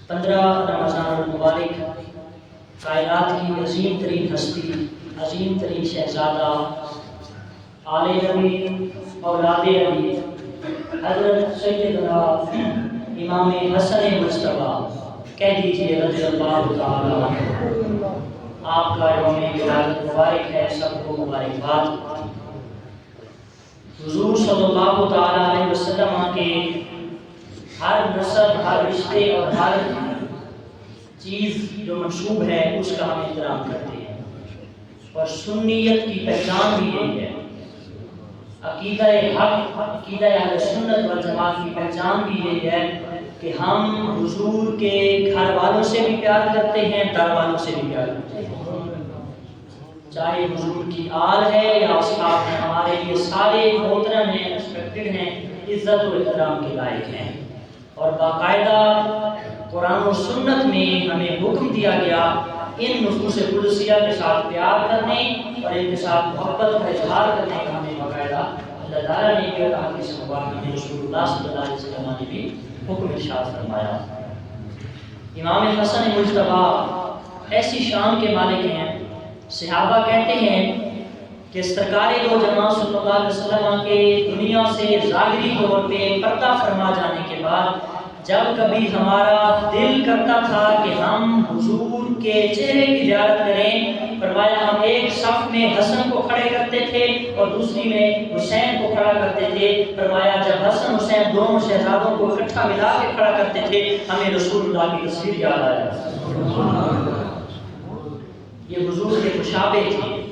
15 رمضان المبارک کائنات کی عظیم ترین ہستی، عظیم ترین شہزادہ، آل نبی، اولاد علی، حضرت سیدنا امام حسن مجتبیٰ کہہ دیجیے رضی اللہ تعالیٰ عنہ۔ آپ کا یوم ولادت مبارک ہے، سب کو مبارکباد۔ حضور صلی اللہ تعالیٰ علیہ وسلم کے ہر نسب، ہر رشتے اور ہر چیز جو منسوب ہے اس کا ہم احترام کرتے ہیں، اور سنیت کی پہچان بھی یہی ہے۔ عقیدہ حق، عقیدہ اہل سنت والجماعت کی پہچان بھی یہی ہے کہ ہم حضور کے گھر والوں سے بھی پیار کرتے ہیں، در والوں سے بھی پیار کرتے ہیں، چاہے حضور کی آل ہے یا اصحاب ہیں، ہمارے لیے سارے محترم ہیں، ریسپیکٹڈ ہیں، عزت و احترام کے لائق ہیں۔ اور باقاعدہ قرآن و سنت میں ہمیں حکم دیا گیا ان نفوس قدسیہ کے ساتھ پیار کرنے اور ان کے ساتھ محبت کا اظہار کرنے کا ہمیں باقاعدہ اللہ تعالیٰ نے بھی حدیث مبارکہ میں رسول اللہ صلی اللہ علیہ وسلم نے بھی حکم ارشاد فرمایا۔ امام حسن مجتبیٰ ایسی شان کے مالک ہیں، صحابہ کہتے ہیں کہ سرکار دو جہاں صلی اللہ علیہ وسلم کے دنیا سے ظاہری طور پہ پردہ فرما جانے کے بعد جب کبھی ہمارا دل کرتا تھا کہ ہم حضور کے چہرے کی زیارت کریں، فرمایا ہم ایک صف میں حسن کو کھڑے کرتے تھے اور دوسری میں حسین کو کھڑا کرتے تھے۔ فرمایا جب حسن حسین دونوں شہزادوں کو اکٹھا ملا کے کھڑا کرتے تھے ہمیں رسول اللہ کی تصویر یاد آیا۔ یہ حضور کے مشابہ تھے،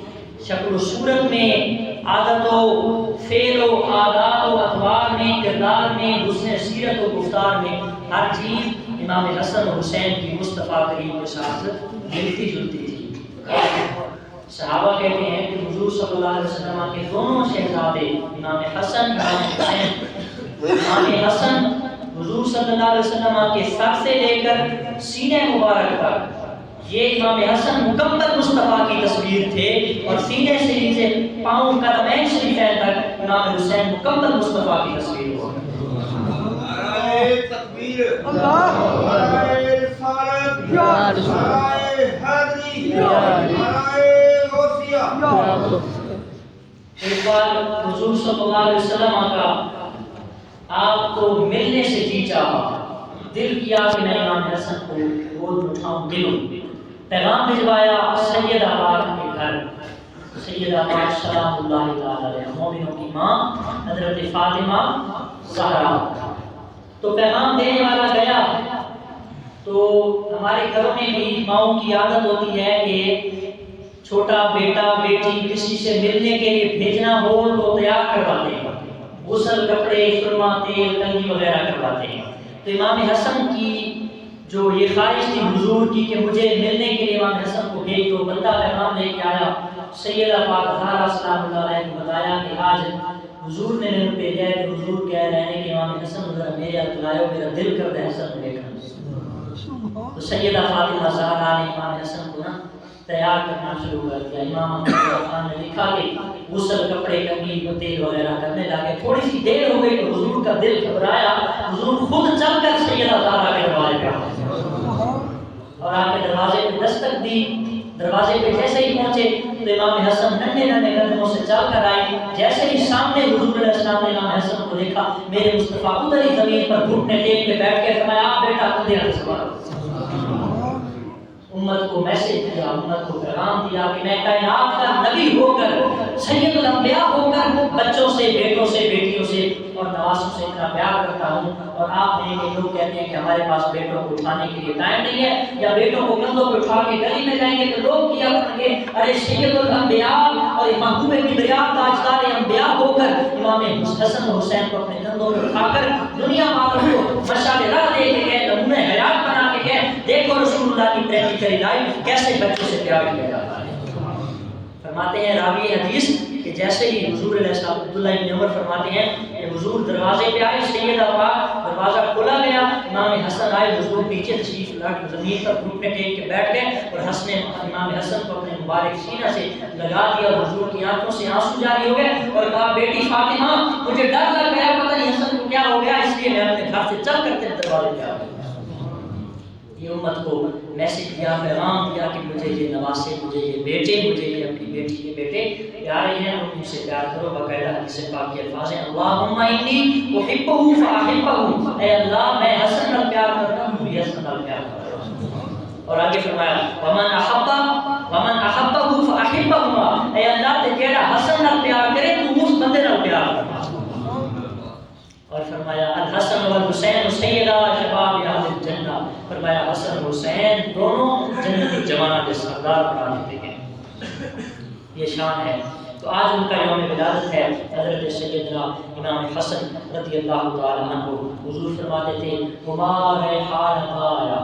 شکل و صورت میں، عادت و فعل و عادات و اطوار میں، کردار میں، حسن سیرت و گفتار میں، ہر چیز امام حسن و حسین کی مصطفیٰ کریم کے ساتھ ملتی جلتی تھی۔ صحابہ کہتے ہیں کہ حضور صلی اللہ علیہ وسلم کے دونوں شہزادے امام حسن، امام حسین، امام حسن حضور صلی اللہ علیہ وسلم کے سر سے لے کر سینے مبارک تک یہ امام حسن مکمل مصطفیٰ کی تصویر تھے، اور سینے سے نیچے پاؤں قدمین شریفین تک امام حسین مکمل مصطفیٰ کی تصویر ہو۔ نعرہ تکبیر، نعرہ رسالت، نعرہ حیدری، نعرہ غوثیہ۔ ایک بار حضور صلی اللہ علیہ وسلم کا آپ کو ملنے سے جی چاہا، دل کیا کہ میں امام حسن کو گود اٹھاؤں، ملوں۔ پیغام بھجوایا سیدہ پاک کے گھر، سیدہ پاک سلام اللہ تعالی علیہا، مومنوں کی ماں حضرت فاطمہ زہرا۔ تو پیغام دینے والا گیا، تو ہمارے گھروں میں بھی ماؤں کی عادت ہوتی ہے کہ چھوٹا بیٹا بیٹی کسی سے ملنے کے لیے بھیجنا ہو تو تیار کرواتے ہیں، غسل، کپڑے، سرما، تیل، کنگھی وغیرہ کرواتے ہیں۔ تو امام حسن کی جو یہ خواہش تھی حضور کی کہ مجھے ملنے کے لیے امام حسن کو بھیج دو، بندہ پیغام لے کے آیا، سیدہ پاک زہرا سلام اللہ علیہ نے بتایا کہ آج حضور نے میرے بھیجا ہے کہ حضور کہہ رہے ہیں کہ امام حسن ذرا میرے ہاتھ لائے، میرا دل کرتا ہے حسن کو دیکھنا۔ تو سیدہ فاطمہ زہرا نے امام حسن کو نا تیار کرنا شروع کر دیا۔ امام احمد خان نے لکھا کہ غسل، کپڑے، کنگھی، تیل وغیرہ کرنے لگے۔ تھوڑی سی دیر ہو گئی تو حضور کا دل گھبرایا، حضور خود چل کر سیدہ زہرا کے دروازے پہ اور آپ کے دروازے پہ دستک دی۔ دروازے پہ جیسے ہی پہنچے تو امام حسن ننھے ننھے قدموں سے چل کر آئے۔ جیسے ہی سامنے حضور علیہ السلام نے امام حسن کو دیکھا، میرے مصطفیٰ ادھر ہی زمین پر گھٹنے ٹیک کے بیٹھ کے فرمایا آپ بیٹا اندھیرا سوال۔ امت کو میسج دیا، امت کو پیغام دیا کہ میں کائنات کا نبی ہو کر، سید الانبیاء ہو کر بچوں سے، بیٹوں سے، بیٹیوں سے اور نوازوں سے اتنا پیار کرتا ہوں، اور آپ دیکھیں کہ لوگ کہتے ہیں کہ ہمارے پاس بیٹوں کو اٹھانے کے لیے ٹائم نہیں ہے، یا بیٹوں کو کندھوں پہ اٹھا کے گلی میں جائیں گے تو لوگ کیا کریں گے، ارے سید الانبیاء اور محبوب کبریاء تاجدار انبیاء ہو کر امام حسن و حسین کو اپنے کندھوں پہ اٹھا کر دنیا والوں کو مشعل راہ دے کے گئے، نمونہ حیات بنا کے گئے، دیکھو رسول اللہ کی پریکٹیکل لائف کیسے بچوں سے پیار کیا جاتا ہے۔ فرماتے ہیں راوی حدیث کہ جیسے ہی حضور علیہ السلام، عبداللہ بن عمر فرماتے ہیں کہ حضور دروازے پہ آئے، سیدہ پاک دروازہ کھولا گیا، امام حسن آئے، حضور پیچھے تشریف لا کے زمین پر گھٹنے ٹیک کے بیٹھ گئے اور امام حسن کو اپنے مبارک سینہ سے لگا دیا، اور حضور کی آنکھوں سے آنسو جاری ہو گئے اور کہا بیٹی فاطمہ مجھے ڈر لگ گیا، پتہ نہیں حسن کو کیا ہو گیا، اس لیے میں اپنے گھر سے چل کر تیرے دروازے پہ آ گیا۔ امت کو میسج دیا، پیغام دیا کہ مجھے یہ نواسے، مجھے یہ بیٹے، مجھے یہ اپنی بیٹی کے بیٹے پیارے ہیں، تم ان سے پیار کرو۔ باقاعدہ حدیث پاک کے الفاظ ہیں اللہم انی احبہ فاحبہ، اے اللہ میں حسن نال پیار کرتا ہوں، بھی حسن نال پیار کرتا ہوں۔ اور آگے فرمایا ومن احبہ فاحبہ، اے اللہ تے جیڑا حسن نال پیار کرے تو اس بندے نال پیار کر۔ اور فرمایا الحسن والحسین سیدا شباب اہل الجنہ، فرمایا حسن حسین دونوں جنتی جوانوں کے سردار قرار دیتے ہیں، یہ شان ہے۔ تو آج ان کا یوم ولادت ہے، حضرت سیدنا امام حسن رضی اللہ تعالی عنہ، حضور فرماتے تھے ہما ریحان آیا،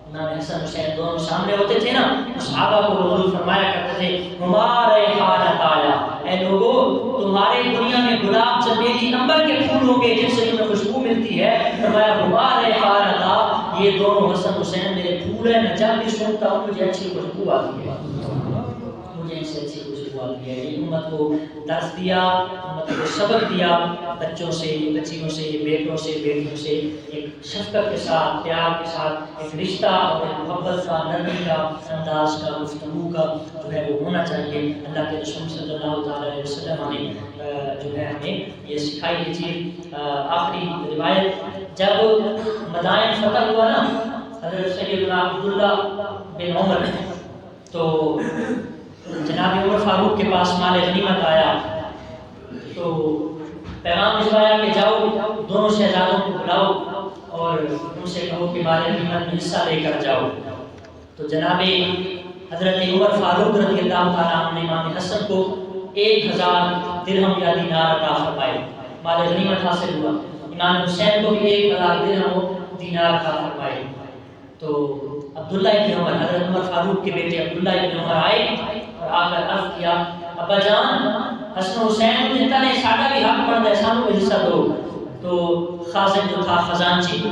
امام حسن حسین دونوں سامنے ہوتے تھے نا، صحابہ کو حضور فرمایا کرتے تھے ہما ریحان آیا، اے لوگو تمہارے دنیا میں گلاب چمیلی نمبر کے پھول ہوں گے جن سے تمہیں خوشبو ملتی ہے، فرمایا ہما ریحان آیا، یہ دونوں حسن حسین میرے پھول ہیں، میں جب بھی سنتا ہوں مجھے اچھی خوشبو آتی ہے، مجھے اس سے اچھی خوشبو آتی ہے۔ یہ امت کو درس دیا، امت کو سبق دیا، بچوں سے، بچیوں سے، بیٹوں سے، بیٹیوں سے ایک شفقت کے ساتھ، پیار کے ساتھ ایک رشتہ اور ایک محبت کا، نرمی کا، انداز کا، گفتگو کا جو ہے وہ ہونا چاہیے۔ اللہ کے رسول صلی اللہ تعالیٰ علیہ وسلم نے جو ہے ہمیں یہ سکھائی یہ چیز۔ آخری روایت، جب مدائن فتح ہوا نا حضرت سیدنا عبداللہ بن عمر، تو جناب عمر فاروق کے پاس مال غنیمت آیا، تو پیغام بھجوایا کہ جاؤ دونوں شہزادوں کو بلاؤ اور ان سے کہو کہ مال غنیمت میں حصہ لے کر جاؤ۔ تو جناب حضرت عمر فاروق رضی اللہ تعالیٰ عنہ نے امام حسن کو 1000 درہم یا دینار عطا فرمائے، مال غنیمت حاصل ہوا۔ امام حسین کو بھی 1000 درہم و دینار عطا فرمائے۔ تو عبداللہ ابن عمر، حضرت عمر فاروق کے بیٹے عبداللہ ابن عمر آئے اور آ کر عرض کیا ابا جان حسن حسین کو جتنا نے ساڈا بھی حق بنتا ہے سانو بھی حصہ دو۔ تو خازن جو تھا خزانچی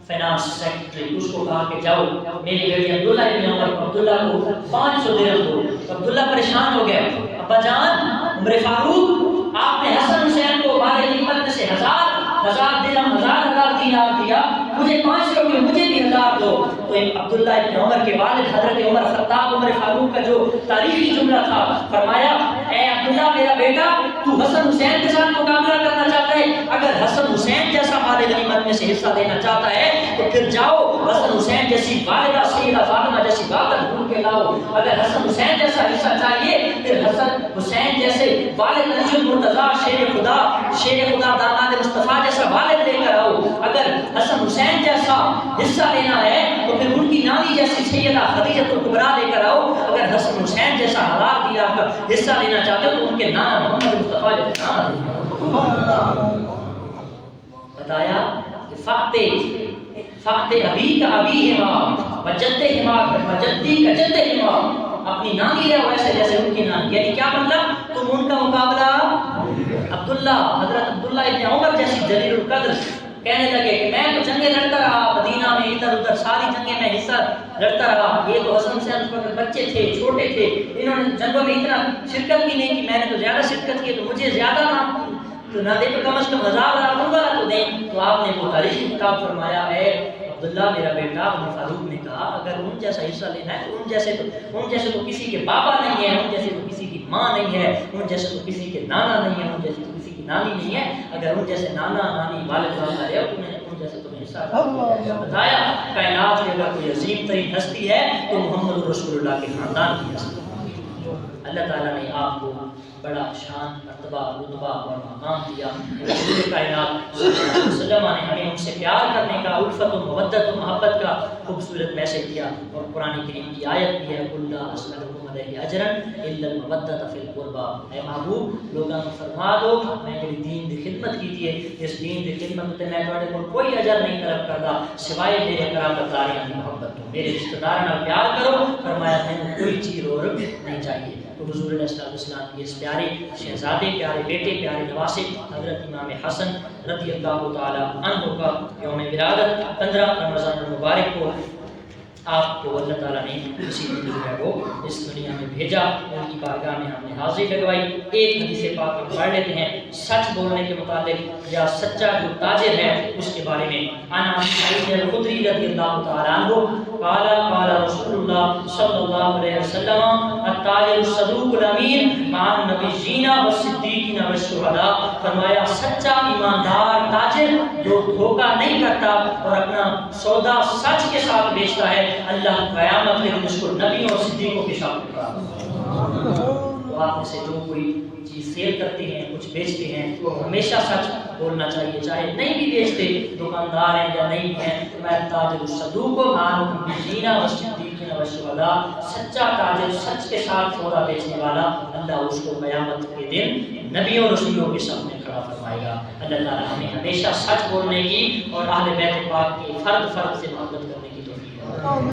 فائنانس سیکرٹری، اس کو کہا کہ جاؤ میرے بیٹے عبداللہ ابن عمر کو، عبداللہ کو 500 درہم دو۔ عبداللہ پریشان ہو گئے، ابا جان عمر فاروق آپ نے حسن حسین کو مال غنیمت میں سے 1000 درہم 1000 دینار دیا، مجھے 500 میں مجھے بھی 1000 دو۔ تو عبداللہ ابن عمر کے والد حضرت عمر خطاب عمر فاروق کا جو تاریخی جملہ تھا، فرمایا اے عبداللہ میرا بیٹا تو حسن حسین کے ساتھ مقابلہ کرنا چاہتا ہے، اگر حسن حسین جیسا مال غنیمت میں سے حصہ لینا چاہتا ہے تو پھر جاؤ حسن حسین جیسی والدہ سیدہ فاطمہ جیسی والدہ ڈھونڈ کے لاؤ، اگر حسن حسین جیسا حصہ چاہیے پھر حسن حسین جیسے والد نجی المرتضیٰ شیر خدا داماد مصطفیٰ جیسا والد لے کر آؤ، اگر حسن حسین جیسا حصہ لینا ہے تو پھر ان کی نانی جیسی سیدہ خدیجہ الکبریٰ لے کر آؤ، اگر حسن حسین جیسا حالات دیا کر حصہ لینا چاہتے ہو تو ان کے نانا محمد مصطفیٰ جیسا نام بتایا کہ فاتح ابھی کا ابھی امام وجد امام وجدی کا جد امام، اپنی نانی ہے ویسے جیسے ان کی نانی، یعنی کیا مطلب تم ان کا مقابلہ عبداللہ حضرت عبداللہ ابن عمر جیسی جلیل القدر کہنے لگے کہ میں تو جنگیں لڑتا رہا مدینہ میں، ادھر ادھر ساری جنگیں میں حصہ لڑتا رہا، یہ تو حسن حسین اس وقت بچے تھے چھوٹے تھے، انہوں نے جنگوں میں اتنا شرکت بھی نہیں کی، میں نے تو زیادہ شرکت کی، تو مجھے زیادہ نہ دے تو کم از کم 1000 دوں گا تو دیں۔ تو آپ نے وہ تاریخی کتاب فرمایا اے عبداللہ میرا بیٹا، عمر فاروق نے کہا اگر ان جیسا حصہ لینا ہے تو ان جیسے تو کسی کے بابا نہیں ہے، ان جیسے تو کسی کی ماں نہیں ہے، ان جیسے تو کسی کے نانا نہیں ہے، ان جیسے تو کسی کی نانی نہیں ہے، اگر ان جیسے نانا نانی والد والا ہے ان جیسے تمہیں حصہ بتایا۔ کائنات میں اگر کوئی عظیم ترین ہستی ہے تو محمد رسول اللہ کے خاندان کی ہستی۔ اللہ تعالیٰ نے آپ کو بڑا شان مرتبہ رتبہ اور مقام دیا، رسول کائنات صلی اللہ علیہ وسلم نے ہمیں ان سے پیار کرنے کا، الفت و مودت و محبت کا خوبصورت میسج دیا، اور قرآن کریم کی آیت بھی ہے قل لا اسألکم علیہ اجرا الا المودۃ فی القربى، اے محبوب لوگوں کو فرما دو میں میری دین کی خدمت کی ہے، اس دین کی خدمت تے میں تواڈے کول کوئی اجر نہیں طلب کردا سوائے میرے قرابت داریاں کی محبت تو، میرے رشتہ داراں نال پیار کرو، فرمایا میں کوئی چیز اور نہیں چاہیے۔ تو حضور علیہ السلام کی اس پیارے شہزادے، پیارے بیٹے، پیارے نواسے حضرت امام حسن رضی اللہ تعالی عنہ کا یوم ولادت 15 رمضان المبارک کو آپ کو اللہ تعالیٰ نے اسی دن جو ہے وہ اس دنیا میں بھیجا، ان کی بارگاہ میں ہم نے حاضری لگوائی۔ ایک حدیث پاک ہم پڑھ لیتے ہیں سچ بولنے کے متعلق یا سچا جو تاجر ہے اس کے بارے میں۔ انا ابی سعید الخدری رضی اللہ تعالیٰ عنہ قال قال رسول اللہ صلی اللہ علیہ وسلم التاجر الصدوق الامین مع النبیین والصدیقین والشہداء، فرمایا سچا ایماندار تاجر جو دھوکہ نہیں کرتا اور اپنا سودا سچ کے ساتھ بیچتا ہے، اللہ قیامت کے دن اس کو نبیوں اور صدیقوں کے ساتھ پکڑا۔ تو آپ میں سے جو کوئی چیز سیل کرتے ہیں، کچھ بیچتے ہیں، تو ہمیشہ سچ بولنا چاہیے، چاہے نہیں بھی بیچتے، دکاندار ہیں یا نہیں ہیں۔ میں تاجر الصدوق مع النبیین والصدیقین والشہداء، سچا تاجر سچ کے ساتھ سودا بیچنے والا، اللہ اس کو قیامت کے دن نبیوں اور رسولوں کے سامنے کھڑا فرمائے گا۔ اللہ تعالیٰ ہمیں ہمیشہ سچ بولنے کی اور اہل بیت پاک کی فرد فرد سے محبت کرنے کی توفیق دے۔